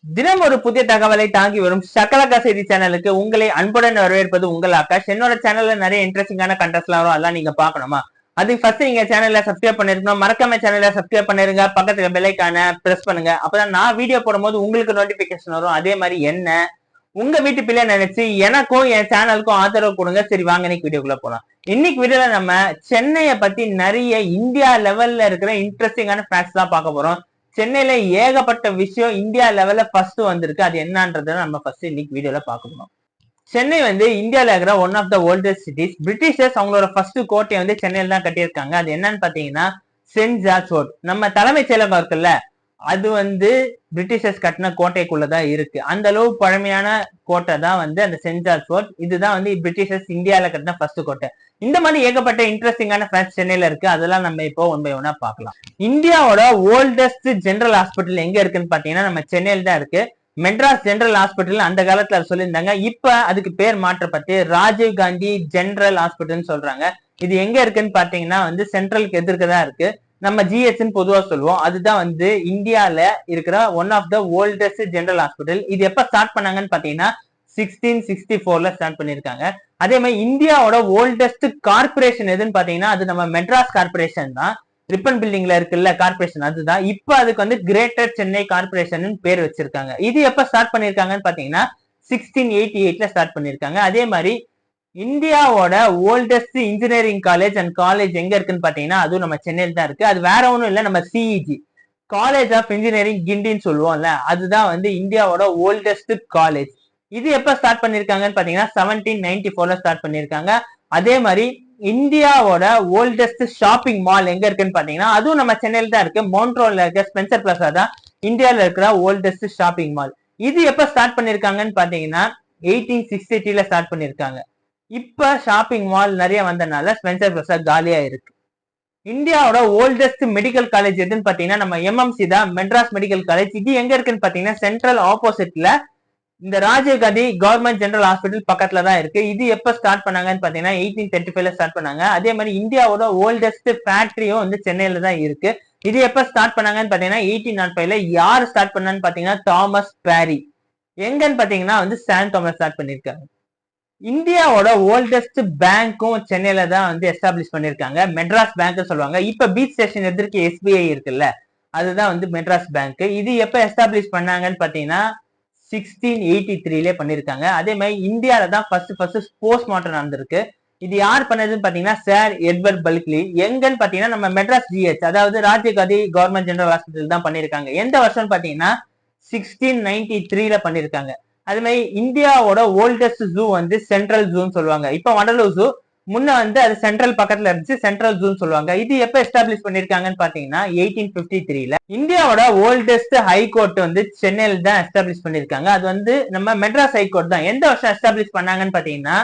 தினம் ஒரு புதிய தகவலை தாங்கி வரும் சகலகா செய்தி சேனலுக்கு உங்களை அன்புடன் வரவேற்பது உங்கள் ஆகாஷ். என்னோட சேனல்ல நிறைய இன்ட்ரெஸ்டிங்கான கண்டென்ட்ஸ்லாம் வரும், அதெல்லாம் நீங்க பாக்கணுமா? அதுக்கு ஃபர்ஸ்ட் நீங்க சேனல்ல சப்ஸ்கிரைப் பண்ணிருக்கணும். மறக்காம சேனல்ல சப்ஸ்கிரைப் பண்ணிருங்க, பக்கத்துல பெல் ஐகானை பிரஸ் பண்ணுங்க. அப்பதான் நான் வீடியோ போடும்போது உங்களுக்கு நோட்டிபிகேஷன் வரும். அதே மாதிரி என்ன உங்க வீட்டு பிள்ளை நினைச்சு எனக்கும் என் சேனலுக்கும் ஆதரவு கொடுங்க. சரி வாங்க இன்னைக்கு வீடியோக்குள்ள போலாம். இன்னைக்கு வீடியோல நம்ம சென்னையை பத்தி நிறைய இந்தியா லெவல்ல இருக்கிற இன்ட்ரெஸ்டிங்கான ஃபேக்ட்ஸ் தான் பார்க்க போறோம். சென்னையில ஏகப்பட்ட விஷயம் இந்தியா லெவல்ல ஃபர்ஸ்ட் வந்திருக்கு. அது என்னன்றத நம்ம ஃபர்ஸ்ட் இன்னைக்கு வீடியோல பார்க்கணும். சென்னை வந்து இந்தியால இருக்கிற one of the oldest cities. Britishers அவங்களோட ஃபர்ஸ்ட் கோட்டையை வந்து சென்னையில தான் கட்டியிருக்காங்க. அது என்னன்னு பாத்தீங்கன்னா சென்ட் ஜார்ஜ் ஃபோர்ட். நம்ம தலைமைச் செயலகம் இருக்குல்ல, அது வந்து பிரிட்டிஷர்ஸ் கட்டின கோட்டைக்குள்ளதான் இருக்கு. அந்த அளவு பழமையான கோட்டை தான் வந்து அந்த சென்ட் ஜார்ஜ் ஃபோர்ட். இதுதான் வந்து பிரிட்டிஷர்ஸ் இந்தியால கட்டின ஃபர்ஸ்ட் கோட்டை. இந்த மாதிரி ஏகப்பட்ட இன்ட்ரெஸ்டிங்கான ஃபேக்ட்ஸ் சென்னையில இருக்கு. அதெல்லாம் நம்ம இப்போ ஒன் பை ஒன்னா பார்க்கலாம். இந்தியாவோட ஓல்டஸ்ட் ஜெனரல் ஹாஸ்பிட்டல் எங்க இருக்குன்னு பாத்தீங்கன்னா நம்ம சென்னையில தான் இருக்கு. மெட்ராஸ் ஜெனரல் ஹாஸ்பிட்டல் அந்த காலத்துல சொல்லியிருந்தாங்க. இப்ப அதுக்கு பேர் மாற்றப்பட்டு ராஜீவ் காந்தி ஜெனரல் ஹாஸ்பிட்டல்னு சொல்றாங்க. இது எங்க இருக்குன்னு பாத்தீங்கன்னா வந்து சென்ட்ரலுக்கு எதிர்க்கதான் இருக்கு. நம்ம ஜிஹெச்னு பொதுவா சொல்லுவோம். அதுதான் வந்து இந்தியால இருக்கிற one of the oldest general hospital. இது எப்ப ஸ்டார்ட் பண்ணாங்கன்னு பாத்தீங்கன்னா 1664ல ஸ்டார்ட் பண்ணிருக்காங்க. அதே மாதிரி இந்தியாவோட ஓல்டஸ்ட் கார்பரேஷன் எதுன்னு பாத்தீங்கன்னா அது நம்ம மெட்ராஸ் கார்பரேஷன் தான். ரிப்பன் பில்டிங்ல இருக்குல்ல கார்பரேஷன், அதுதான். இப்ப அதுக்கு வந்து கிரேட்டர் சென்னை கார்பரேஷன் பேர் வச்சிருக்காங்க. இது எப்ப ஸ்டார்ட் பண்ணிருக்காங்கன்னு பாத்தீங்கன்னா 1688ல ஸ்டார்ட் பண்ணிருக்காங்க. அதே மாதிரி இந்தியாவோட oldest engineering college and college எங்க இருக்குன்னு பாத்தீங்கன்னா அதுவும் நம்ம சென்னையில தான் இருக்கு. அது வேற ஒண்ணும் இல்ல, நம்ம சிஇஜி காலேஜ் ஆஃப் இன்ஜினியரிங் கிண்டின்னு சொல்லுவோம்ல, அதுதான் வந்து இந்தியாவோட ஓல்டஸ்ட் காலேஜ். இது எப்ப ஸ்டார்ட் பண்ணிருக்காங்கன்னு பாத்தீங்கன்னா 1794ல ஸ்டார்ட் பண்ணிருக்காங்க. அதே மாதிரி இந்தியாவோட ஓல்டஸ்ட் ஷாப்பிங் மால் எங்க இருக்குன்னு பாத்தீங்கன்னா அதுவும் நம்ம சென்னையில தான் இருக்கு. மவுண்ட் இருக்க ஸ்பென்சர் பிளாசா தான் இந்தியாவில இருக்கிற ஓல்டஸ்ட் ஷாப்பிங் மால். இது எப்ப ஸ்டார்ட் பண்ணிருக்காங்கன்னு பாத்தீங்கன்னா 1863ல ஸ்டார்ட் பண்ணிருக்காங்க. இப்ப ஷாப்பிங் மால் நிறைய வந்தனால ஸ்பென்சர் பிளாசா காலியா இருக்கு. இந்தியாவோட ஓல்டஸ்ட் மெடிக்கல் காலேஜ் எதுன்னு பாத்தீங்கன்னா நம்ம எம்எம்சி தான், மெட்ராஸ் மெடிக்கல் காலேஜ். இது எங்க இருக்குன்னு பாத்தீங்கன்னா சென்ட்ரல் ஆப்போசிட்ல இந்த Rajiv Gandhi government general hospital பக்கத்துல தான் இருக்கு. இது எப்ப ஸ்டார்ட் பண்ணாங்கன்னு பாத்தீங்கன்னா 1835ல ஸ்டார்ட் பண்ணாங்க. அதே மாதிரி இந்தியாவோட ஓல்டஸ்ட் ஃபேக்டரியும் வந்து சென்னையில தான் இருக்கு. இது எப்ப ஸ்டார்ட் பண்ணாங்கன்னு பாத்தீங்கன்னா 1805ல. யார் ஸ்டார்ட் பண்ணான்னு பாத்தீங்கன்னா தாமஸ் பேரி. எங்கன்னு பாத்தீங்கன்னா வந்து சான் தாமஸ் ஸ்டார்ட் பண்ணிருக்காங்க. இந்தியாவோட ஓல்டஸ்ட் பேங்க்கும் சென்னையில தான் வந்து எஸ்டாப்ளிஷ் பண்ணிருக்காங்க. மெட்ராஸ் பேங்க் சொல்லுவாங்க. இப்ப பீச் ஸ்டேஷன் எதிர்க்கு எஸ்பிஐ இருக்குல்ல, அதுதான் வந்து மெட்ராஸ் பேங்க். இது எப்ப எஸ்டாப்ளிஷ் பண்ணாங்கன்னு பாத்தீங்கன்னா 1683லே பண்ணிருக்காங்க. அதே மாதிரி இந்தியால தான் ஃபர்ஸ்ட் ஸ்போர்ட்ஸ் மாற்றம் நடந்திருக்கு. இது யார் பண்ணதுன்னு பாத்தீங்கன்னா சார் எட்வர்ட் பல்க்லி. எங்கன்னு பாத்தீங்கன்னா நம்ம மெட்ராஸ் ஜிஹெச், அதாவது Rajiv Gandhi government general hospital தான் பண்ணிருக்காங்க. எந்த வருஷம் பாத்தீங்கன்னா 1693ல பண்ணிருக்காங்க. அதே மாதிரி இந்தியாவோட ஓல்டஸ்ட் ஜூ வந்து சென்ட்ரல் ஜூன்னு சொல்லுவாங்க. இப்ப வண்டலூர் ஜூ, முன்ன வந்து அது சென்ட்ரல் பக்கத்துல இருந்துச்சு, சென்ட்ரல் ஜூன்னு சொல்லுவாங்க. இது எப்ப எஸ்டாப்ளிஷ் பண்ணிருக்காங்கன்னு பாத்தீங்கன்னா 1853ல. இந்தியாவோட ஓல்டஸ்ட் ஹைகோர்ட் வந்து சென்னையில தான் எஸ்டாப்ளிஷ் பண்ணிருக்காங்க. அது வந்து நம்ம மெட்ராஸ் ஹைகோர்ட் தான். எந்த வருஷம் எஸ்டாப்ளிஷ் பண்ணாங்கன்னு பாத்தீங்கன்னா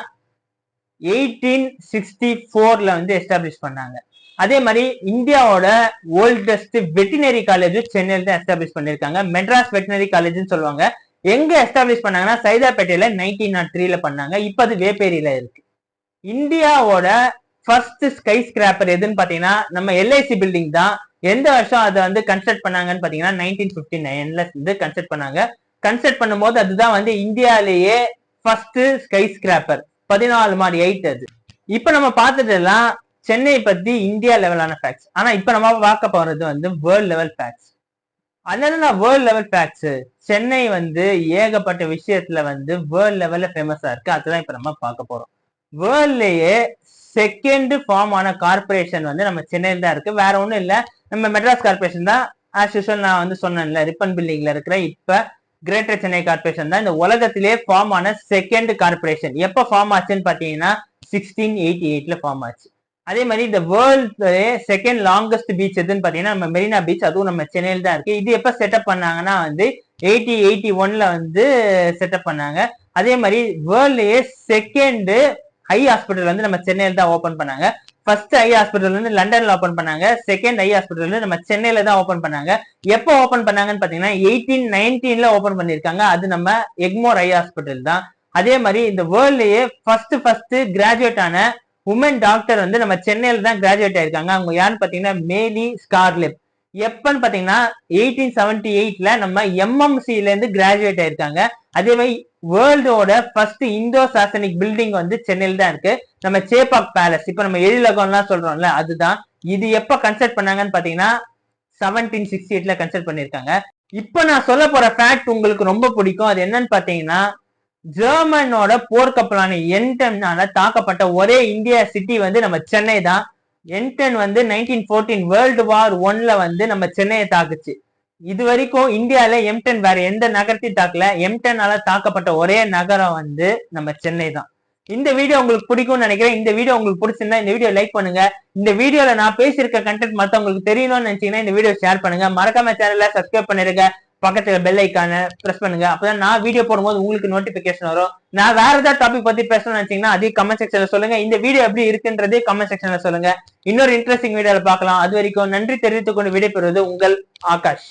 1864ல வந்து எஸ்டாப்ளிஷ் பண்ணாங்க. அதே மாதிரி இந்தியாவோட ஓல்டஸ்ட் வெட்டினரி காலேஜ் சென்னையில தான் எஸ்டாப்ளிஷ் பண்ணிருக்காங்க. மெட்ராஸ் வெட்டினரி காலேஜ்னு சொல்லுவாங்க. எங்க எஸ்டாப்ளிஷ் பண்ணாங்கன்னா சைதாப்பேட்டையில 1903ல பண்ணாங்க. இப்ப அது வேப்பேரியில இருக்கு. இந்தியாவோட ஃபர்ஸ்ட் ஸ்கை ஸ்கிராப்பர் எதுன்னு பாத்தீங்கன்னா நம்ம எல்ஐசி பில்டிங் தான். எந்த வருஷம் அதை வந்து கன்ஸ்ட்ரக்ட் பண்ணாங்கன்னு பாத்தீங்கன்னா 1959ல வந்து கன்ஸ்ட்ரக்ட் பண்ணாங்க. கன்ஸ்ட்ரக்ட் பண்ணும்போது அதுதான் வந்து இந்தியாலேயே ஃபர்ஸ்ட் ஸ்கை ஸ்கிராப்பர், 14 மாடி ஹைட் அது. இப்ப நம்ம பார்த்துட்டு எல்லாம் சென்னை பத்தி இந்தியா லெவலான ஃபேக்ட்ஸ். ஆனா இப்ப நம்ம பார்க்க போறது வந்து வேர்ல்ட் லெவல் ஃபேக்ட்ஸ். அதனால வேர்ல்ட் லெவல் ஃபேக்ட்ஸ். சென்னை வந்து ஏகப்பட்ட விஷயத்துல வந்து வேர்ல்ட் லெவல்ல ஃபேமஸா இருக்கு. அதுதான் இப்ப நம்ம பார்க்க போறோம். வேர்ல்ட்லயே செகண்ட் ஃபார்ம் ஆன கார்பரேஷன் வந்து நம்ம சென்னையில தான் இருக்கு. வேற ஒண்ணும் இல்ல, நம்ம மெட்ராஸ் கார்பரேஷன் தான். ஆஸ் யூசுவல் நான் வந்து சொன்னேன்ல, ரிப்பன் பில்டிங்ல இருக்கிற இப்ப கிரேட்டர் சென்னை கார்பரேஷன் தான் இந்த உலகத்திலேயே ஃபார்ம் ஆன செகண்ட் கார்பரேஷன். எப்ப ஃபார்ம் ஆச்சுன்னு பாத்தீங்கன்னா 1688ல ஃபார்ம் ஆச்சு. அதே மாதிரி இந்த வேர்ல்ட் செகண்ட் லாங்கஸ்ட் பீச் எதுன்னு பாத்தீங்கன்னா நம்ம மெரினா பீச், அதுவும் நம்ம சென்னையில தான் இருக்கு. இது எப்ப செட்டப் பண்ணாங்கன்னா வந்து 1881ல வந்து செட்டப் பண்ணாங்க. அதே மாதிரி வேர்ல்ட்லயே செகண்ட் ஐ ஹாஸ்பிட்டல் வந்து நம்ம சென்னையில தான் ஓபன் பண்ணாங்க. ஃபர்ஸ்ட் ஐ ஹாஸ்பிட்டல் வந்து லண்டன்ல ஓபன் பண்ணாங்க. செகண்ட் ஐ ஹாஸ்பிட்டல் வந்து நம்ம சென்னையில தான் ஓபன் பண்ணாங்க. எப்போ ஓபன் பண்ணாங்கன்னு பாத்தீங்கன்னா 1819ல ஓபன் பண்ணிருக்காங்க. அது நம்ம எக்மோர் ஐ ஹாஸ்பிட்டல் தான். அதே மாதிரி இந்த வேர்ல்ட்லயே ஃபர்ஸ்ட் கிராஜுவேட் ஆன உமன் டாக்டர் வந்து நம்ம சென்னையில தான் கிராஜுவேட் ஆயிருக்காங்க. அவங்க யாருன்னு பாத்தீங்கன்னா மேலி ஸ்கார்லெப். எப்பன்னு பாத்தீங்கன்னா 1878ல நம்ம MMCல இருந்து கிராஜுவேட் ஆயிருக்காங்க. அதே மாதிரி வேர்ல்டோட ஃபர்ஸ்ட் இந்தோ சாசனிக் பில்டிங் வந்து சென்னையில தான் இருக்கு. நம்ம சேப்பாக் பேலஸ், இப்ப நம்ம எழிலகம்லாம் சொல்றோம்ல, அதுதான். இது எப்ப கன்ஸ்ட்ரக்ட் பண்ணாங்கன்னு பாத்தீங்கன்னா 1768ல கன்ஸ்ட்ரக்ட் பண்ணிருக்காங்க. இப்ப நான் சொல்ல போற ஃபேக்ட் உங்களுக்கு ரொம்ப பிடிக்கும். அது என்னன்னு பாத்தீங்கன்னா, ஜெர்மனோட போர்க்கப்பலான என்டன்னால தாக்கப்பட்ட ஒரே இந்தியா சிட்டி வந்து நம்ம சென்னை தான். என்டன் வந்து 1914 வேர்ல்டு வார் 1ல வந்து நம்ம சென்னையை தாக்குச்சு. இது வரைக்கும் இந்தியால M10 வேற எந்த நகரத்தையும் தாக்கல. M10ஆல தாக்கப்பட்ட ஒரே நகரம் வந்து நம்ம சென்னை தான். இந்த வீடியோ உங்களுக்கு பிடிக்கும்னு நினைக்கிறேன். இந்த வீடியோ உங்களுக்கு பிடிச்சிருந்தா இந்த வீடியோ லைக் பண்ணுங்க. இந்த வீடியோல நான் பேசியிருக்க கண்டென்ட் மத்தவங்களுக்கு தெரியணும்னு நினைச்சீங்கன்னா இந்த வீடியோ ஷேர் பண்ணுங்க. மறக்காம சேனலை சப்ஸ்கிரைப் பண்ணிருங்க. பக்கத்துல பெல் ஐக்கான பிரஸ் பண்ணுங்க. அப்பதான் நான் வீடியோ போடும்போது உங்களுக்கு நோட்டிபிகேஷன் வரும். நான் வேற ஏதாவது டாபிக் பத்தி பேசணும்னு நினைச்சீங்கன்னா அதே கமெண்ட் செக்ஷன்ல சொல்லுங்க. இந்த வீடியோ எப்படி இருக்குன்றதே கமெண்ட் செக்ஷன்ல சொல்லுங்க. இன்னொரு இன்ட்ரெஸ்டிங் வீடியோல பார்க்கலாம். அது வரைக்கும் நன்றி தெரிவித்துக் கொண்டு விடைபெறுவது உங்கள் ஆகாஷ்.